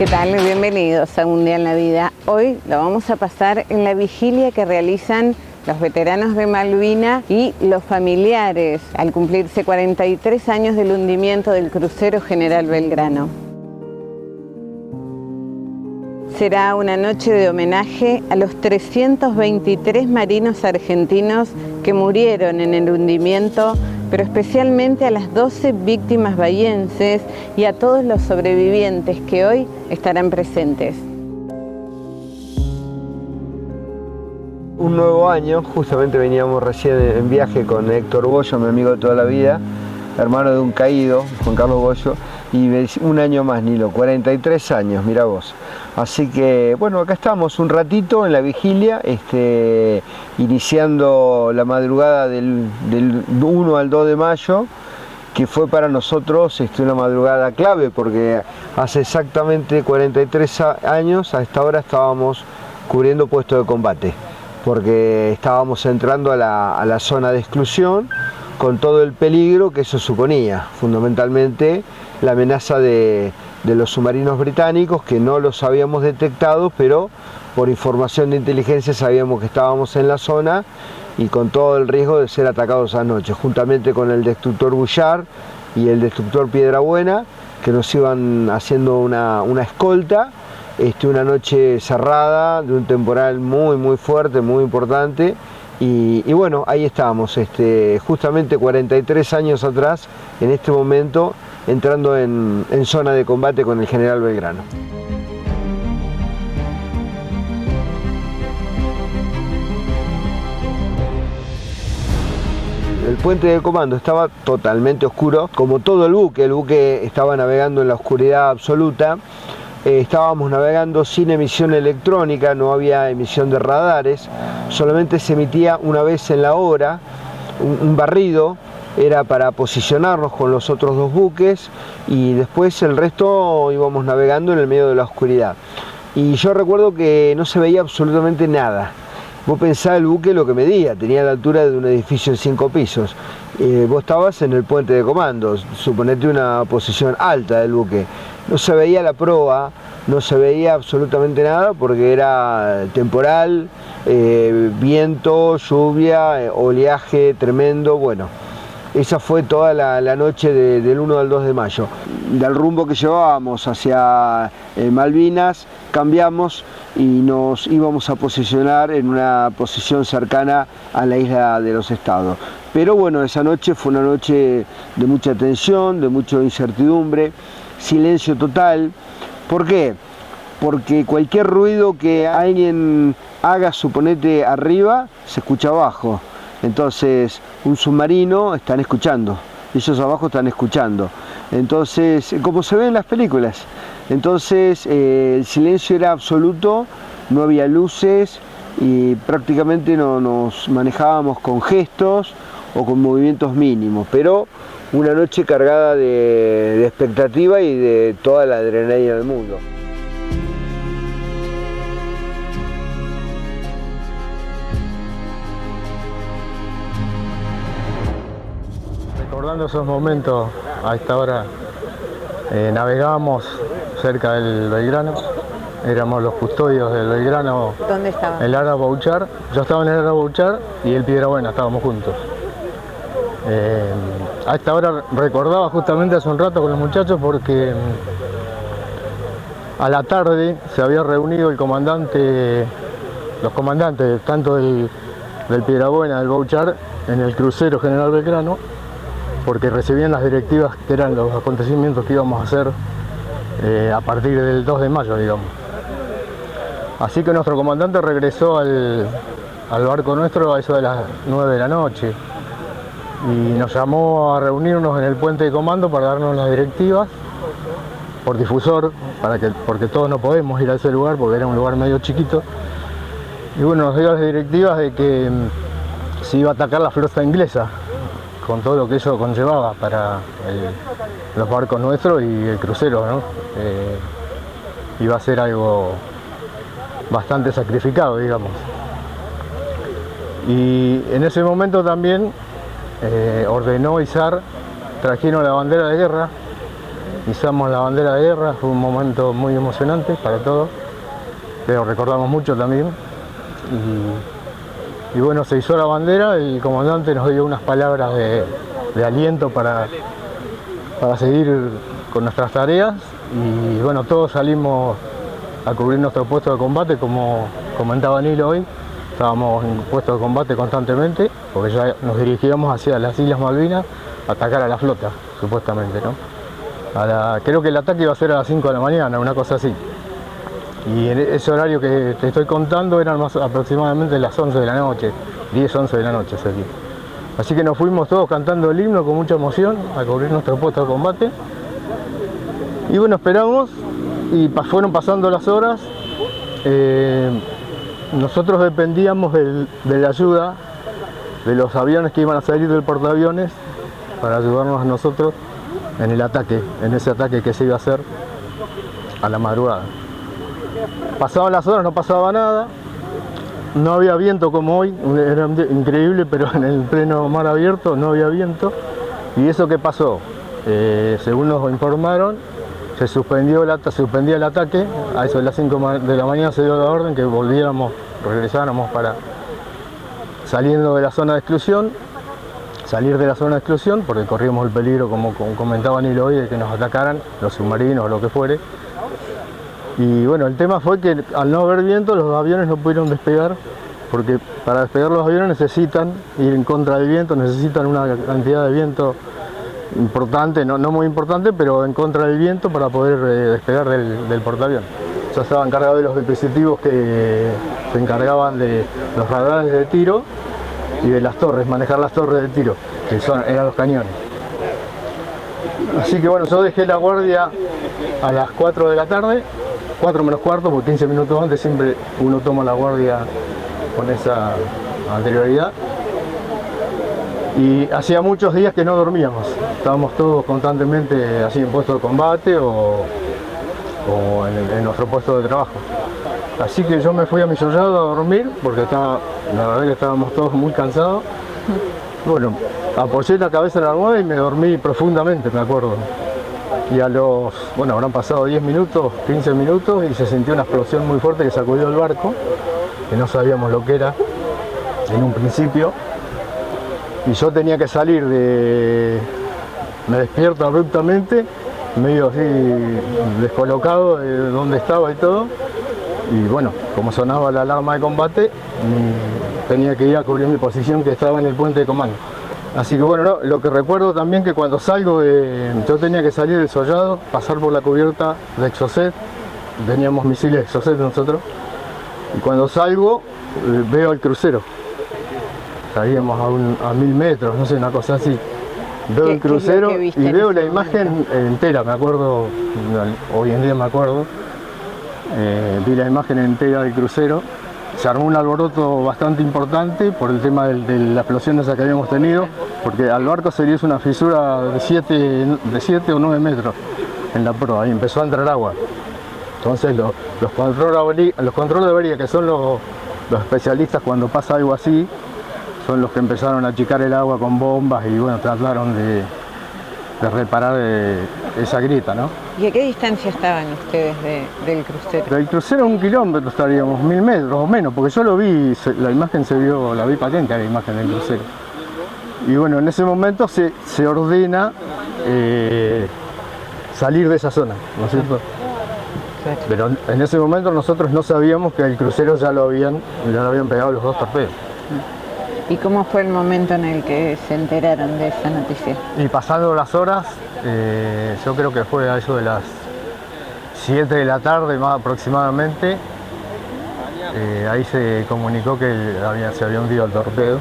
¿Qué tal? Bienvenidos a Un Día en la Vida. Hoy lo vamos a pasar en la vigilia que realizan los veteranos de Malvinas y los familiares al cumplirse 43 años del hundimiento del crucero General Belgrano. Será una noche de homenaje a los 323 marinos argentinos que murieron en el hundimiento, pero especialmente a las 12 víctimas bahienses y a todos los sobrevivientes que hoy estarán presentes. Un nuevo año, justamente veníamos recién en viaje con Héctor Bollo, mi amigo de toda la vida, hermano de un caído, Juan Carlos Bollo, y un año más, Nilo, 43 años, mira vos. Así que, bueno, acá estamos un ratito en la vigilia, iniciando la madrugada del 1 al 2 de mayo, que fue para nosotros una madrugada clave, porque hace exactamente 43 años, a esta hora estábamos cubriendo puesto de combate, porque estábamos entrando a la zona de exclusión, con todo el peligro que eso suponía, fundamentalmente la amenaza de los submarinos británicos, que no los habíamos detectado, pero por información de inteligencia sabíamos que estábamos en la zona y con todo el riesgo de ser atacados anoche, juntamente con el destructor Bullard y el destructor Piedrabuena, que nos iban haciendo una escolta. Una noche cerrada, de un temporal muy fuerte, muy importante. Y bueno, ahí estábamos, justamente 43 años atrás, en este momento, entrando en zona de combate con el General Belgrano. El puente de comando estaba totalmente oscuro, como todo el buque estaba navegando en la oscuridad absoluta. Estábamos navegando sin emisión electrónica, no había emisión de radares, solamente se emitía una vez en la hora, un barrido, era para posicionarnos con los otros dos buques y después el resto íbamos navegando en el medio de la oscuridad. Y yo recuerdo que no se veía absolutamente nada. Vos pensás el buque lo que medía, tenía la altura de un edificio de 5 pisos. Vos estabas en el puente de comando, suponete una posición alta del buque. No se veía la proa, no se veía absolutamente nada porque era temporal, viento, lluvia, oleaje tremendo, bueno. Esa fue toda la noche del 1 al 2 de mayo. Del rumbo que llevábamos hacia Malvinas, cambiamos y nos íbamos a posicionar en una posición cercana a la isla de los Estados. Pero bueno, esa noche fue una noche de mucha tensión, de mucha incertidumbre, silencio total. ¿Por qué? Porque cualquier ruido que alguien haga, suponete arriba, se escucha abajo. Entonces, un submarino están escuchando, ellos abajo están escuchando. Entonces, como se ve en las películas, entonces el silencio era absoluto, no había luces y prácticamente no nos manejábamos con gestos o con movimientos mínimos, pero una noche cargada de expectativa y de toda la adrenalina del mundo. Recordando esos momentos, a esta hora navegábamos cerca del Belgrano, éramos los custodios del Belgrano. ¿Dónde estaban? El Ara Bouchard, yo estaba en el Ara Bouchard y el Piedrabuena, estábamos juntos. A esta hora recordaba justamente hace un rato con los muchachos porque a la tarde se había reunido los comandantes tanto del Piedrabuena, del Bouchard, en el crucero General Belgrano, porque recibían las directivas que eran los acontecimientos que íbamos a hacer a partir del 2 de mayo, digamos. Así que nuestro comandante regresó al barco nuestro a eso de las 9 de la noche y nos llamó a reunirnos en el puente de comando para darnos las directivas por difusor, porque todos no podemos ir a ese lugar porque era un lugar medio chiquito. Y bueno, nos dio las directivas de que se iba a atacar la flota inglesa, con todo lo que eso conllevaba para los barcos nuestros y el crucero, ¿no? Iba a ser algo bastante sacrificado, digamos. Y en ese momento también ordenó izar, trajeron la bandera de guerra izamos la bandera de guerra, fue un momento muy emocionante para todos, que lo recordamos mucho también. Y bueno, se izó la bandera y el comandante nos dio unas palabras de aliento para seguir con nuestras tareas. Y bueno, todos salimos a cubrir nuestro puesto de combate, como comentaba Nilo hoy. Estábamos en puesto de combate constantemente, porque ya nos dirigíamos hacia las Islas Malvinas a atacar a la flota, supuestamente, ¿no? Creo que el ataque iba a ser a las 5 de la mañana, una cosa así. Y en ese horario que te estoy contando eran más aproximadamente las 11 de la noche, 10, 11 de la noche sería. Así que nos fuimos todos cantando el himno con mucha emoción a cubrir nuestro puesto de combate. Y bueno, esperamos y fueron pasando las horas. Nosotros dependíamos de la ayuda de los aviones que iban a salir del portaaviones para ayudarnos a nosotros en el ataque, en ese ataque que se iba a hacer a la madrugada. Pasaban las horas, no pasaba nada, no había viento como hoy, era increíble, pero en el pleno mar abierto no había viento. ¿Y eso qué pasó? Según nos informaron, se suspendía el ataque, a eso de las 5 de la mañana se dio la orden que regresáramos para saliendo de la zona de exclusión, salir de la zona de exclusión, porque corríamos el peligro, como comentaba Nilo hoy, de que nos atacaran los submarinos o lo que fuere. Y bueno, el tema fue que al no haber viento los aviones no pudieron despegar, porque para despegar los aviones necesitan ir en contra del viento, necesitan una cantidad de viento importante, no muy importante, pero en contra del viento para poder despegar del portaaviones. Ya estaban cargados de los dispositivos que se encargaban de los radares de tiro y de las torres, manejar las torres de tiro, que eran los cañones. Así que bueno, yo dejé la guardia a las 4 de la tarde, 4 menos cuarto, porque 15 minutos antes siempre uno toma la guardia con esa anterioridad. Y hacía muchos días que no dormíamos, estábamos todos constantemente así en puesto de combate o en nuestro puesto de trabajo. Así que yo me fui a mi sollado a dormir, porque la verdad que estábamos todos muy cansados. Bueno, apoyé la cabeza en la almohada y me dormí profundamente, me acuerdo. Y habrán pasado 10 minutos, 15 minutos y se sintió una explosión muy fuerte que sacudió el barco, que no sabíamos lo que era en un principio. Y yo tenía que salir me despierto abruptamente, medio así descolocado de dónde estaba y todo. Y bueno, como sonaba la alarma de combate, tenía que ir a cubrir mi posición que estaba en el puente de comando. Así que bueno, lo que recuerdo también que cuando salgo, yo tenía que salir del sollado, pasar por la cubierta de Exocet, teníamos misiles Exocet nosotros, y cuando salgo veo el crucero. Salíamos a 1000 metros, no sé, una cosa así. Veo el crucero y veo la imagen entera, me acuerdo, hoy en día me acuerdo. Vi la imagen entera del crucero. Se armó un alboroto bastante importante por el tema de la explosión esa que habíamos tenido, porque al barco se le hizo una fisura de 7 o 9 metros en la proa y empezó a entrar agua. Entonces los controles de avería, que son los especialistas cuando pasa algo así, son los que empezaron a achicar el agua con bombas y bueno, trataron de reparar esa grieta, ¿no? ¿Y a qué distancia estaban ustedes del crucero? Del crucero 1 kilómetro estaríamos, 1000 metros o menos, porque yo lo vi, la imagen la vi patente, la imagen del crucero. Y bueno, en ese momento se ordena salir de esa zona, ¿no es cierto? Claro. Pero en ese momento nosotros no sabíamos que el crucero ya lo habían pegado los 2 torpedos. ¿Y cómo fue el momento en el que se enteraron de esa noticia? Y pasando las horas, yo creo que fue a eso de las 7 de la tarde más aproximadamente, ahí se comunicó que se había hundido el torpedo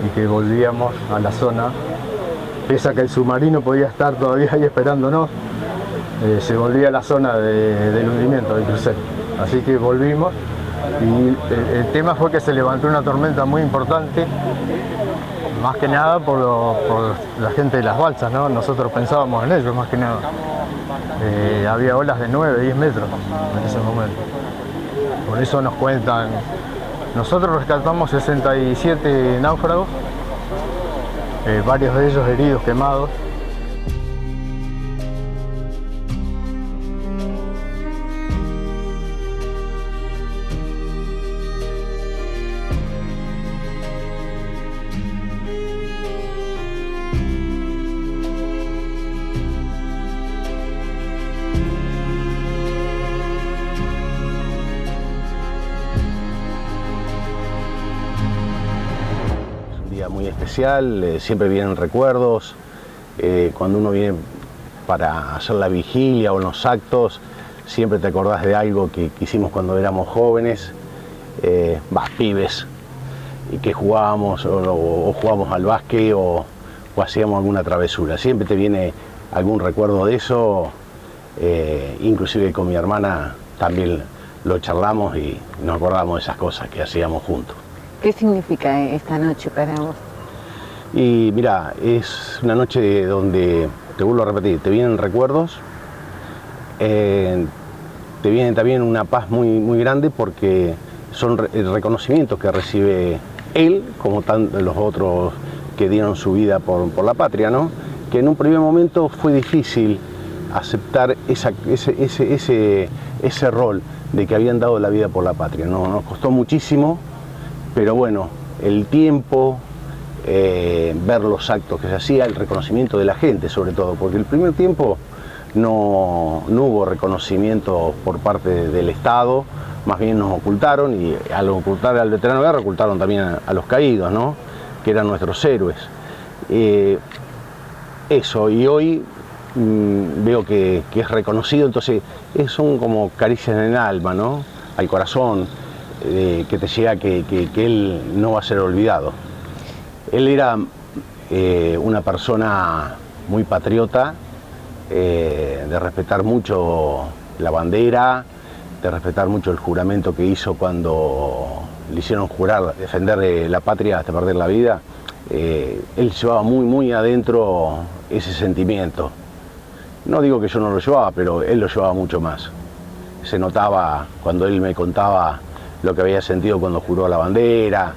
y que volvíamos a la zona, pese a que el submarino podía estar todavía ahí esperándonos, se volvía a la zona del hundimiento del crucero. Así que volvimos. Y el tema fue que se levantó una tormenta muy importante, más que nada por la gente de las balsas, ¿no? Nosotros pensábamos en ello más que nada. Había olas de 9, 10 metros en ese momento. Por eso nos cuentan. Nosotros rescatamos 67 náufragos, varios de ellos heridos, quemados. especial, siempre vienen recuerdos. Cuando uno viene para hacer la vigilia o los actos, siempre te acordás de algo que hicimos cuando éramos jóvenes, pibes, y que jugábamos o jugábamos al básquet o hacíamos alguna travesura. Siempre te viene algún recuerdo de eso, inclusive con mi hermana también lo charlamos y nos acordamos de esas cosas que hacíamos juntos. ¿Qué significa esta noche para vos? Y mira, es una noche donde, te vuelvo a repetir, te vienen recuerdos, te viene también una paz muy grande porque son reconocimientos que recibe él, como los otros que dieron su vida por la patria, ¿no? Que en un primer momento fue difícil aceptar ese rol de que habían dado la vida por la patria, ¿no? Nos costó muchísimo, pero bueno, el tiempo, ver los actos que se hacía, el reconocimiento de la gente sobre todo, porque el primer tiempo no hubo reconocimiento por parte del Estado, más bien nos ocultaron, y al ocultar al veterano de guerra ocultaron también a los caídos, ¿no? Que eran nuestros héroes. Eso, y hoy veo que es reconocido, entonces son como caricias en el alma, ¿no? Al corazón, que te llega que él no va a ser olvidado. Él era una persona muy patriota, de respetar mucho la bandera, de respetar mucho el juramento que hizo cuando le hicieron jurar defender la patria hasta perder la vida. Él llevaba muy adentro ese sentimiento. No digo que yo no lo llevaba, pero él lo llevaba mucho más. Se notaba cuando él me contaba lo que había sentido cuando juró la bandera,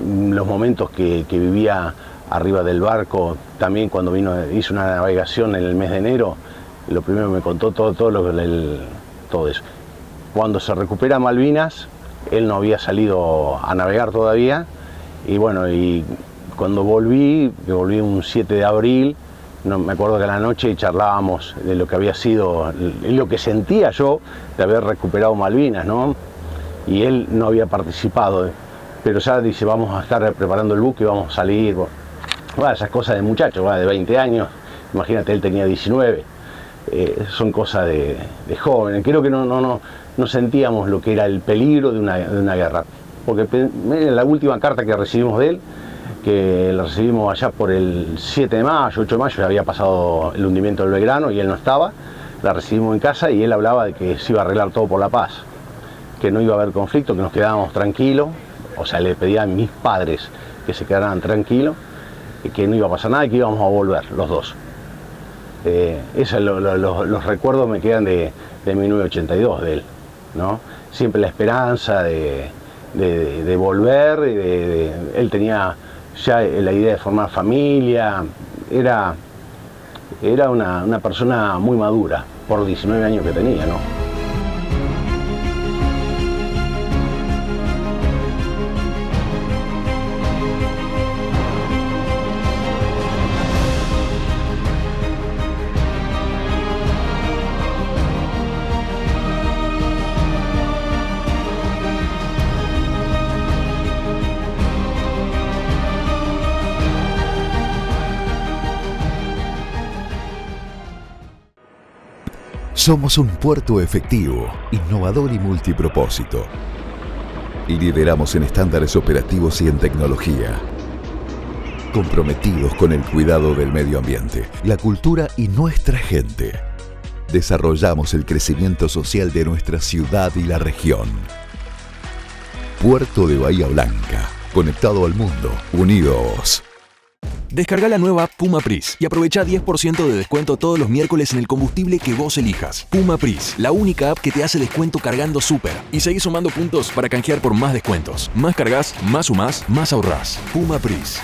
los momentos que vivía arriba del barco, también cuando hizo una navegación en el mes de enero, lo primero que me contó todo eso. Cuando se recupera Malvinas, él no había salido a navegar todavía, y bueno, y cuando volví un 7 de abril, no, me acuerdo que a la noche charlábamos de lo que había sido, lo que sentía yo de haber recuperado Malvinas, ¿no? Y él no había participado, pero ya dice, vamos a estar preparando el buque, vamos a salir. Bueno, esas cosas de muchacho, de 20 años, imagínate, él tenía 19, son cosas de jóvenes. Creo que no sentíamos lo que era el peligro de una guerra, porque en la última carta que recibimos de él, que la recibimos allá por el 7 de mayo, 8 de mayo, ya había pasado el hundimiento del Belgrano y él no estaba, la recibimos en casa y él hablaba de que se iba a arreglar todo por la paz, que no iba a haber conflicto, que nos quedábamos tranquilos, o sea, le pedía a mis padres que se quedaran tranquilos, que no iba a pasar nada y que íbamos a volver los dos. Los recuerdos me quedan de 1982 de él, ¿no? Siempre la esperanza de volver, él tenía ya la idea de formar familia, era una persona muy madura por los 19 años que tenía, ¿no? Somos un puerto efectivo, innovador y multipropósito. Lideramos en estándares operativos y en tecnología. Comprometidos con el cuidado del medio ambiente, la cultura y nuestra gente. Desarrollamos el crecimiento social de nuestra ciudad y la región. Puerto de Bahía Blanca, conectado al mundo, unidos. Descarga la nueva Puma Pris y aprovecha 10% de descuento todos los miércoles en el combustible que vos elijas. Puma Pris, la única app que te hace descuento cargando súper. Y seguís sumando puntos para canjear por más descuentos. Más cargas, más sumás, más ahorrás. Puma Pris.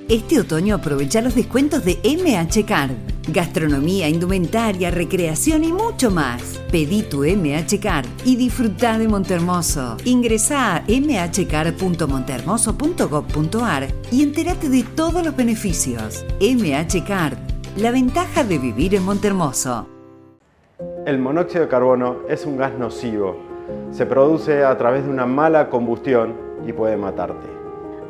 Este otoño aprovecha los descuentos de MH Card. Gastronomía, indumentaria, recreación y mucho más. Pedí tu MH Card y disfruta de Montehermoso. Ingresá a mhcard.montehermoso.gov.ar y entérate de todos los beneficios. MH Card, la ventaja de vivir en Montehermoso. El monóxido de carbono es un gas nocivo. Se produce a través de una mala combustión y puede matarte.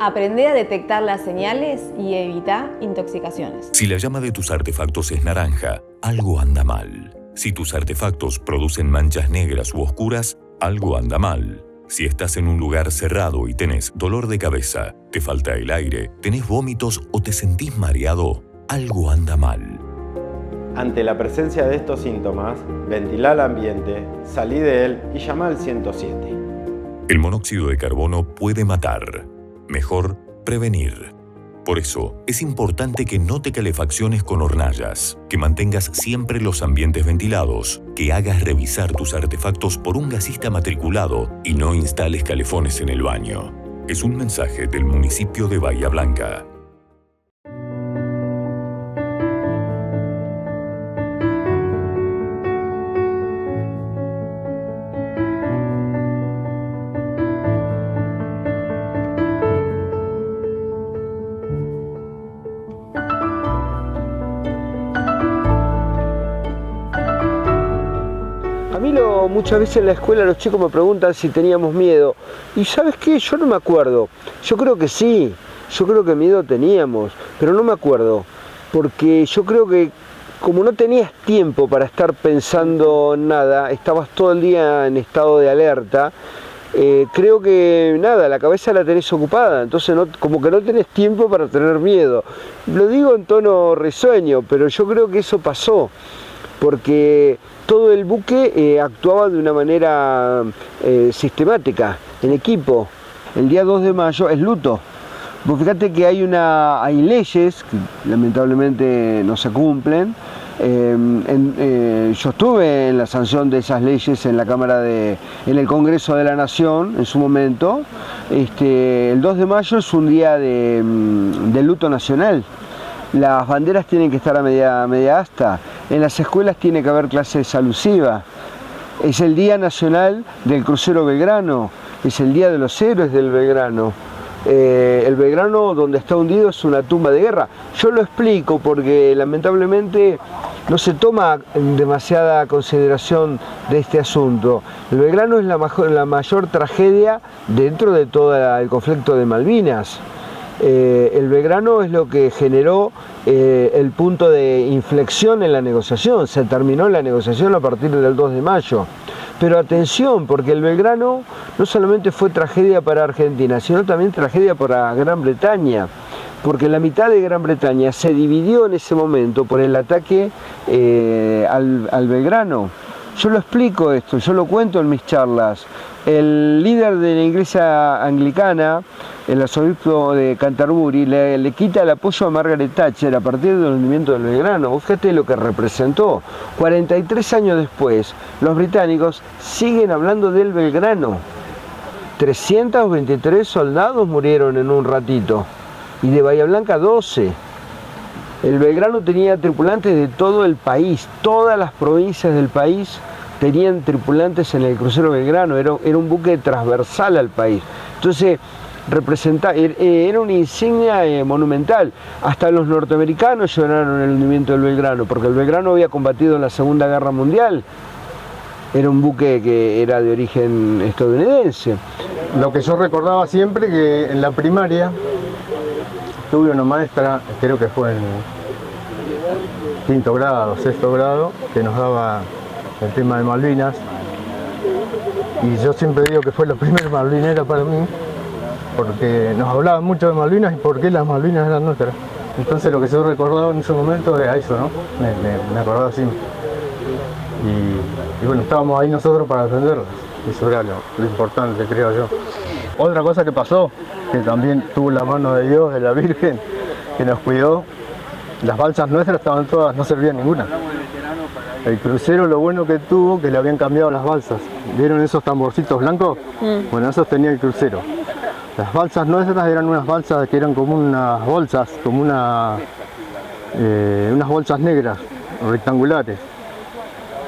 Aprende a detectar las señales y evita intoxicaciones. Si la llama de tus artefactos es naranja, algo anda mal. Si tus artefactos producen manchas negras u oscuras, algo anda mal. Si estás en un lugar cerrado y tenés dolor de cabeza, te falta el aire, tenés vómitos o te sentís mareado, algo anda mal. Ante la presencia de estos síntomas, ventila el ambiente, salí de él y llama al 107. El monóxido de carbono puede matar. Mejor prevenir. Por eso, es importante que no te calefacciones con hornallas, que mantengas siempre los ambientes ventilados, que hagas revisar tus artefactos por un gasista matriculado y no instales calefones en el baño. Es un mensaje del municipio de Bahía Blanca. Muchas veces en la escuela los chicos me preguntan si teníamos miedo. Y ¿sabes qué? Yo no me acuerdo. Yo creo que sí. Yo creo que miedo teníamos, pero no me acuerdo. Porque yo creo que como no tenías tiempo para estar pensando en nada, estabas todo el día en estado de alerta, creo que nada, la cabeza la tenés ocupada, entonces como que no tenés tiempo para tener miedo. Lo digo en tono risueño, pero yo creo que eso pasó. Porque todo el buque actuaba de una manera sistemática, en equipo. El día 2 de mayo es luto. Vos fíjate que hay leyes que lamentablemente no se cumplen. Yo estuve en la sanción de esas leyes en la en el Congreso de la Nación en su momento. El 2 de mayo es un día de luto nacional. Las banderas tienen que estar a media asta. En las escuelas tiene que haber clases alusivas. Es el Día Nacional del Crucero Belgrano. Es el Día de los Héroes del Belgrano. El Belgrano donde está hundido es una tumba de guerra. Yo lo explico porque lamentablemente no se toma demasiada consideración de este asunto. El Belgrano es la mayor tragedia dentro de todo el conflicto de Malvinas. El Belgrano es lo que generó el punto de inflexión en la negociación. Se terminó la negociación a partir del 2 de mayo. Pero atención, porque el Belgrano no solamente fue tragedia para Argentina, sino también tragedia para Gran Bretaña. Porque la mitad de Gran Bretaña se dividió en ese momento por el ataque al Belgrano. Yo lo explico esto, yo lo cuento en mis charlas. El líder de la iglesia anglicana, el arzobispo de Canterbury, le quita el apoyo a Margaret Thatcher a partir del hundimiento del Belgrano. Fíjate lo que representó. 43 años después, los británicos siguen hablando del Belgrano. 323 soldados murieron en un ratito y de Bahía Blanca 12. El Belgrano tenía tripulantes de todo el país, todas las provincias del país tenían tripulantes en el crucero Belgrano, era un buque transversal al país. Entonces, era una insignia monumental. Hasta los norteamericanos lloraron el hundimiento del Belgrano, porque el Belgrano había combatido en la Segunda Guerra Mundial. Era un buque que era de origen estadounidense. Lo que yo recordaba siempre, que en la primaria tuve una maestra, creo que fue en quinto grado, sexto grado, que nos daba el tema de Malvinas, y yo siempre digo que fue la primera malvinera para mí, porque nos hablaban mucho de Malvinas y por qué las Malvinas eran nuestras. Entonces lo que yo recordaba en ese momento era eso, ¿no? Me acordaba así. Y bueno, estábamos ahí nosotros para defenderlas. Eso era lo importante, creo yo. Otra cosa que pasó, que también tuvo la mano de Dios, de la Virgen, que nos cuidó, las balsas nuestras estaban todas, no servía ninguna. El crucero lo bueno que tuvo, que le habían cambiado las balsas. ¿Vieron esos tamborcitos blancos? Bueno, esos tenía el crucero. Las balsas nuestras eran unas balsas que eran como unas bolsas, como unas bolsas negras, rectangulares.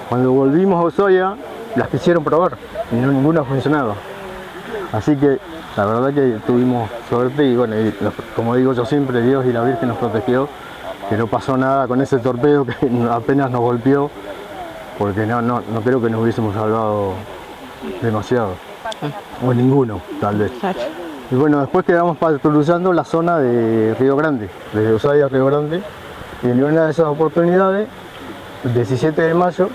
Cuando volvimos a Ushuaia, las quisieron probar y ninguna funcionaba. Así que la verdad que tuvimos suerte y bueno, como digo yo siempre, Dios y la Virgen nos protegió, que no pasó nada con ese torpedo que apenas nos golpeó, porque no creo que nos hubiésemos salvado demasiado, o ninguno tal vez. Y bueno, después quedamos patrullando la zona de Río Grande, desde Ushuaia a Río Grande. Y en una de esas oportunidades, el 17 de mayo,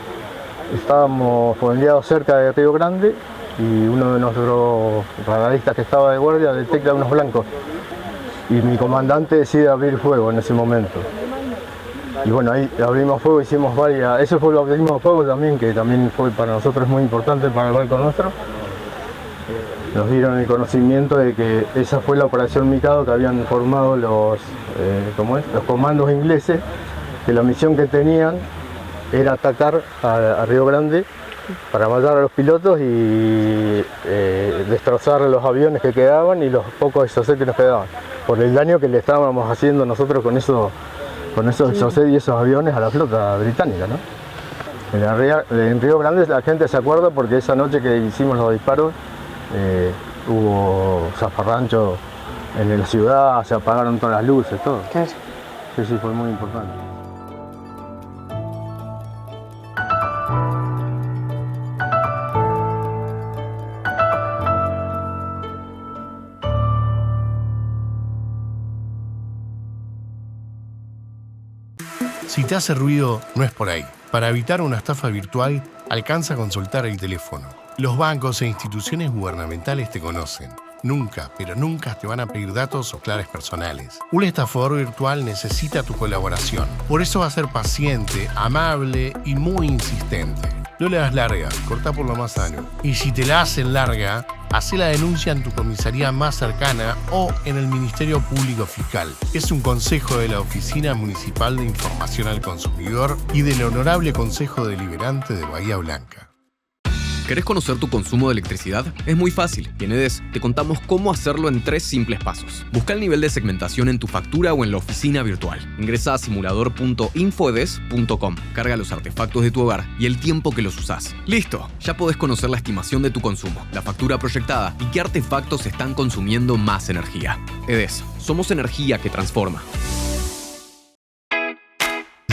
estábamos fondeados cerca de Río Grande y uno de nuestros radaristas que estaba de guardia detecta unos blancos. Y mi comandante decide abrir fuego en ese momento. Y bueno, ahí abrimos fuego, hicimos varias... Eso fue lo que abrimos fuego también, que también fue para nosotros muy importante para el barco nuestro. Nos dieron el conocimiento de que esa fue la operación Mikado que habían formado los comandos ingleses, que la misión que tenían era atacar a Río Grande para matar a los pilotos y destrozar los aviones que quedaban y los pocos exocet que nos quedaban, por el daño que le estábamos haciendo nosotros con esos exocet y esos aviones a la flota británica, ¿no? En Río Grande la gente se acuerda porque esa noche que hicimos los disparos hubo zafarrancho en la ciudad, se apagaron todas las luces, todo. Claro. Sí, fue muy importante. Si te hace ruido, no es por ahí. Para evitar una estafa virtual, alcanza a consultar el teléfono. Los bancos e instituciones gubernamentales te conocen. Nunca, pero nunca te van a pedir datos o claves personales. Un estafador virtual necesita tu colaboración. Por eso va a ser paciente, amable y muy insistente. No le das larga, cortá por lo más sano. Y si te la hacen larga, hacé la denuncia en tu comisaría más cercana o en el Ministerio Público Fiscal. Es un consejo de la Oficina Municipal de Información al Consumidor y del Honorable Consejo Deliberante de Bahía Blanca. ¿Querés conocer tu consumo de electricidad? Es muy fácil y en EDES te contamos cómo hacerlo en 3 simples pasos. Busca el nivel de segmentación en tu factura o en la oficina virtual. Ingresa a simulador.infoedes.com. Carga los artefactos de tu hogar y el tiempo que los usás. ¡Listo! Ya podés conocer la estimación de tu consumo, la factura proyectada y qué artefactos están consumiendo más energía. EDES. Somos energía que transforma.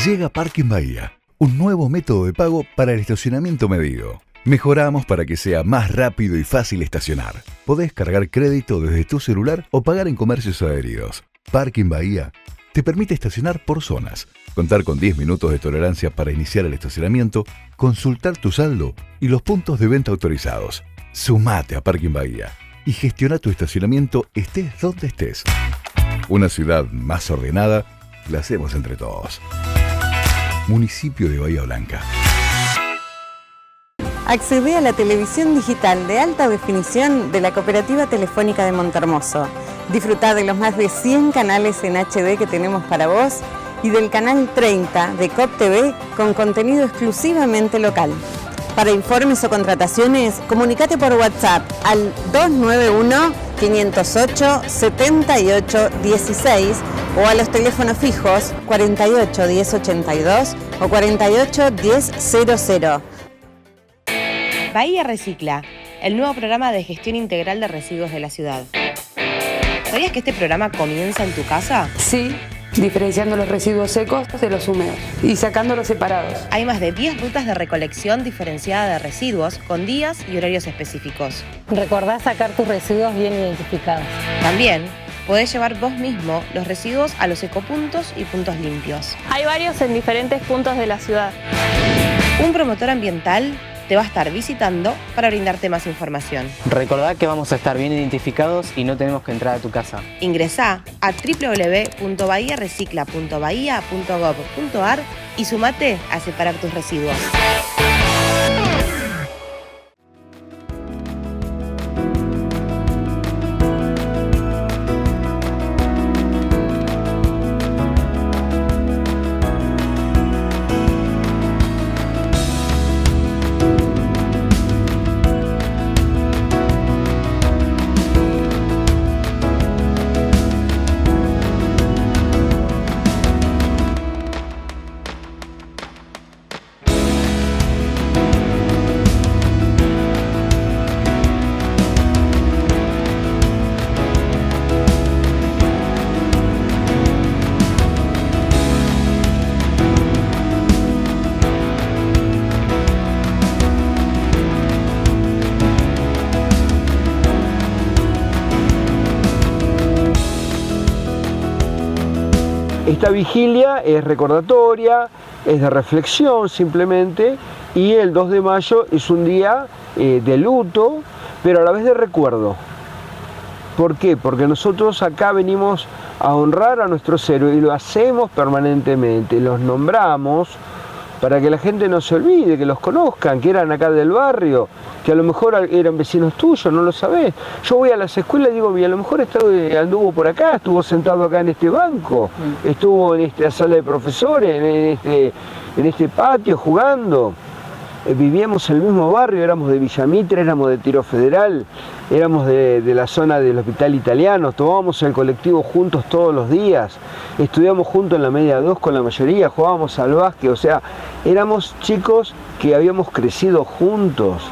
Llega Parking Bahía, un nuevo método de pago para el estacionamiento medido. Mejoramos para que sea más rápido y fácil estacionar. Podés cargar crédito desde tu celular o pagar en comercios adheridos. Parking Bahía te permite estacionar por zonas, contar con 10 minutos de tolerancia para iniciar el estacionamiento, consultar tu saldo y los puntos de venta autorizados. Sumate a Parking Bahía y gestiona tu estacionamiento estés donde estés. Una ciudad más ordenada la hacemos entre todos. Municipio de Bahía Blanca. Accede a la televisión digital de alta definición de la Cooperativa Telefónica de Montermoso. Disfrutá de los más de 100 canales en HD que tenemos para vos y del canal 30 de COP TV con contenido exclusivamente local. Para informes o contrataciones, comunicate por WhatsApp al 291-508-7816 o a los teléfonos fijos 48 1082 o 48 1000. Bahía Recicla, el nuevo programa de gestión integral de residuos de la ciudad. ¿Sabías que este programa comienza en tu casa? Sí, diferenciando los residuos secos de los húmedos y sacándolos separados. Hay más de 10 rutas de recolección diferenciada de residuos con días y horarios específicos. Recordá sacar tus residuos bien identificados. También podés llevar vos mismo los residuos a los ecopuntos y puntos limpios. Hay varios en diferentes puntos de la ciudad. Un promotor ambiental te va a estar visitando para brindarte más información. Recordá que vamos a estar bien identificados y no tenemos que entrar a tu casa. Ingresá a www.bahiarecicla.bahia.gov.ar y sumate a separar tus residuos. Esta vigilia es recordatoria, es de reflexión simplemente, y el 2 de mayo es un día de luto, pero a la vez de recuerdo. ¿Por qué? Porque nosotros acá venimos a honrar a nuestros héroes y lo hacemos permanentemente, los nombramos para que la gente no se olvide, que los conozcan, que eran acá del barrio, que a lo mejor eran vecinos tuyos, no lo sabés. Yo voy a las escuelas y digo, a lo mejor anduvo por acá, estuvo sentado acá en este banco, estuvo en esta sala de profesores, en este patio jugando. Vivíamos en el mismo barrio, éramos de Villamitre, éramos de Tiro Federal, éramos de la zona del Hospital Italiano, tomábamos el colectivo juntos todos los días, estudiamos juntos en la media 2 con la mayoría, jugábamos al básquet, o sea, éramos chicos que habíamos crecido juntos.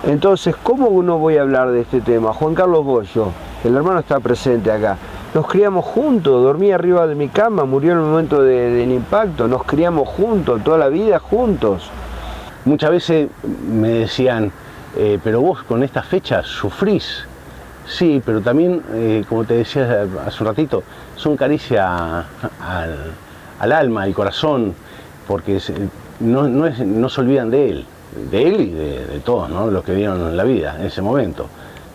Entonces, ¿cómo no voy a hablar de este tema? Juan Carlos Bollo, el hermano está presente acá, nos criamos juntos, dormía arriba de mi cama, murió en el momento del impacto, nos criamos juntos, toda la vida juntos. Muchas veces me decían, pero vos con estas fechas sufrís. Sí, pero también, como te decía hace un ratito, son caricia al alma, al corazón, porque no se olvidan de él y de todos, ¿no? Los que dieron la vida en ese momento.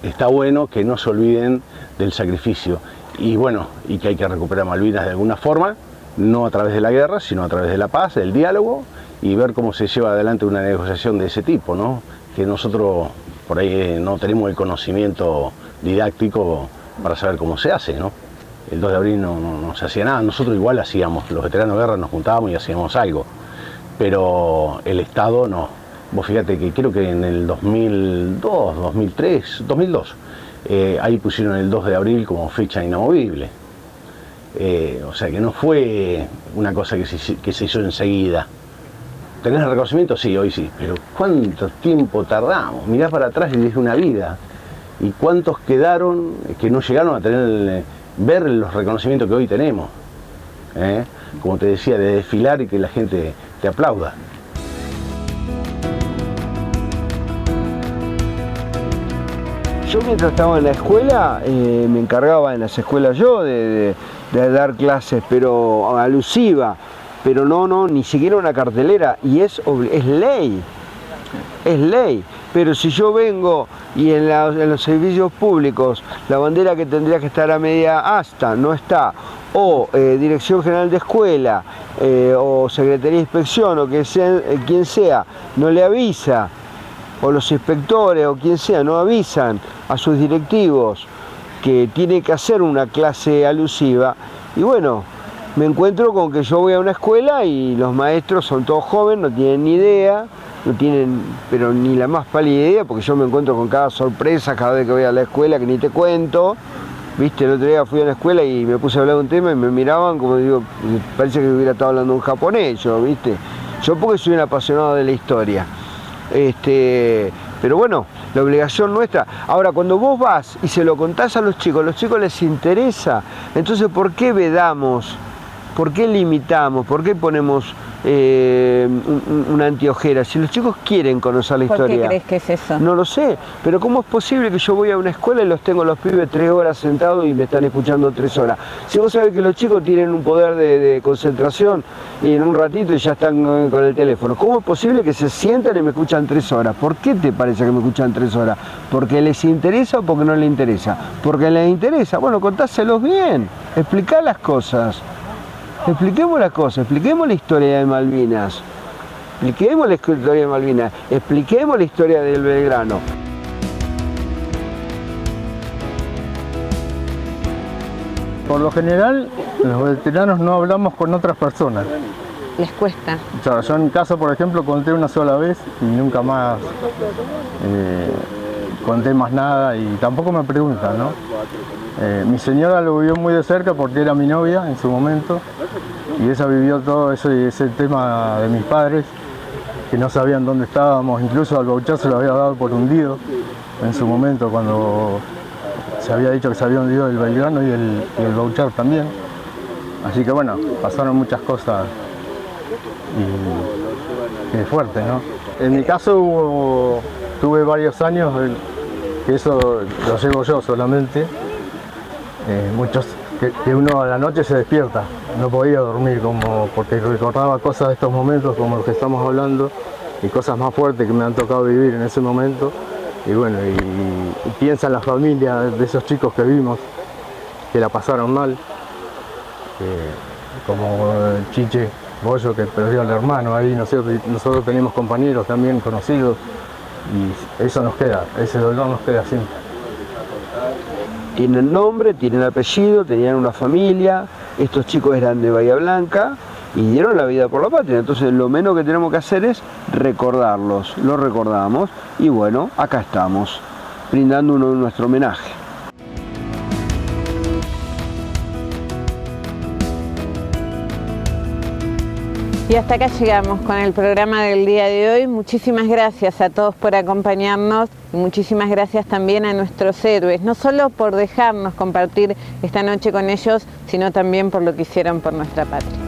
Está bueno que no se olviden del sacrificio y bueno, y que hay que recuperar Malvinas de alguna forma, no a través de la guerra, sino a través de la paz, del diálogo, y ver cómo se lleva adelante una negociación de ese tipo, ¿no? Que nosotros por ahí no tenemos el conocimiento didáctico para saber cómo se hace, ¿no? El 2 de abril no se hacía nada, nosotros igual hacíamos, los veteranos de guerra nos juntábamos y hacíamos algo, pero el Estado no. Vos fíjate que creo que en el 2002, 2002, ahí pusieron el 2 de abril como fecha inamovible. O sea que no fue una cosa que se hizo enseguida. ¿Tenés el reconocimiento? Sí, hoy sí, pero ¿cuánto tiempo tardamos? Mirá para atrás y es una vida. ¿Y cuántos quedaron que no llegaron a ver los reconocimientos que hoy tenemos? Como te decía, de desfilar y que la gente te aplauda. Yo mientras estaba en la escuela, me encargaba en las escuelas yo de dar clases, pero alusiva. Pero no, ni siquiera una cartelera, y es ley, pero si yo vengo y en los servicios públicos la bandera que tendría que estar a media asta no está, o Dirección General de Escuela, o Secretaría de Inspección, o quien sea, no le avisa, o los inspectores, o quien sea, no avisan a sus directivos que tiene que hacer una clase alusiva, y bueno, me encuentro con que yo voy a una escuela y los maestros son todos jóvenes, no tienen ni idea, no tienen pero ni la más pálida idea, porque yo me encuentro con cada sorpresa cada vez que voy a la escuela que ni te cuento. Viste, el otro día fui a la escuela y me puse a hablar de un tema y me miraban como digo, parece que hubiera estado hablando un japonés yo, ¿viste? Yo porque soy un apasionado de la historia. Pero bueno, la obligación nuestra. Ahora, cuando vos vas y se lo contás a los chicos les interesa. Entonces, ¿por qué vedamos? ¿Por qué limitamos? ¿Por qué ponemos una anteojera? Si los chicos quieren conocer la historia. ¿Por qué crees que es eso? No lo sé, pero ¿cómo es posible que yo voy a una escuela y los tengo los pibes 3 horas sentados y me están escuchando 3 horas? Si vos sabés que los chicos tienen un poder de concentración y en un ratito ya están con el teléfono, ¿cómo es posible que se sientan y me escuchan 3 horas? ¿Por qué te parece que me escuchan 3 horas? ¿Porque les interesa o porque no les interesa? Porque les interesa, bueno, contáselos bien, explicá las cosas. Expliquemos las cosas, expliquemos la historia de Malvinas, expliquemos la historia de Malvinas, expliquemos la historia del Belgrano. Por lo general, los veteranos no hablamos con otras personas. Les cuesta. O sea, yo en casa, por ejemplo, conté una sola vez y nunca más conté más nada y tampoco me preguntan, ¿no? Mi señora lo vivió muy de cerca porque era mi novia en su momento y ella vivió todo ese tema de mis padres que no sabían dónde estábamos, incluso al Bouchard se lo había dado por hundido en su momento cuando se había dicho que se había hundido el Belgrano y el Bouchard también. Así que bueno, pasaron muchas cosas y fuertes, ¿no? En mi caso tuve varios años que eso lo llevo yo solamente. Muchos que uno a la noche se despierta no podía dormir porque recordaba cosas de estos momentos como los que estamos hablando y cosas más fuertes que me han tocado vivir en ese momento. Y bueno, y piensa en la familia de esos chicos que vimos, que la pasaron mal, como Chiche Bollo, que perdió al hermano ahí, nosotros tenemos compañeros también conocidos, y eso nos queda, ese dolor nos queda siempre. Tienen nombre, tienen apellido, tenían una familia, estos chicos eran de Bahía Blanca y dieron la vida por la patria, entonces lo menos que tenemos que hacer es recordarlos, los recordamos y bueno, acá estamos, brindando nuestro homenaje. Y hasta acá llegamos con el programa del día de hoy. Muchísimas gracias a todos por acompañarnos y muchísimas gracias también a nuestros héroes, no solo por dejarnos compartir esta noche con ellos, sino también por lo que hicieron por nuestra patria.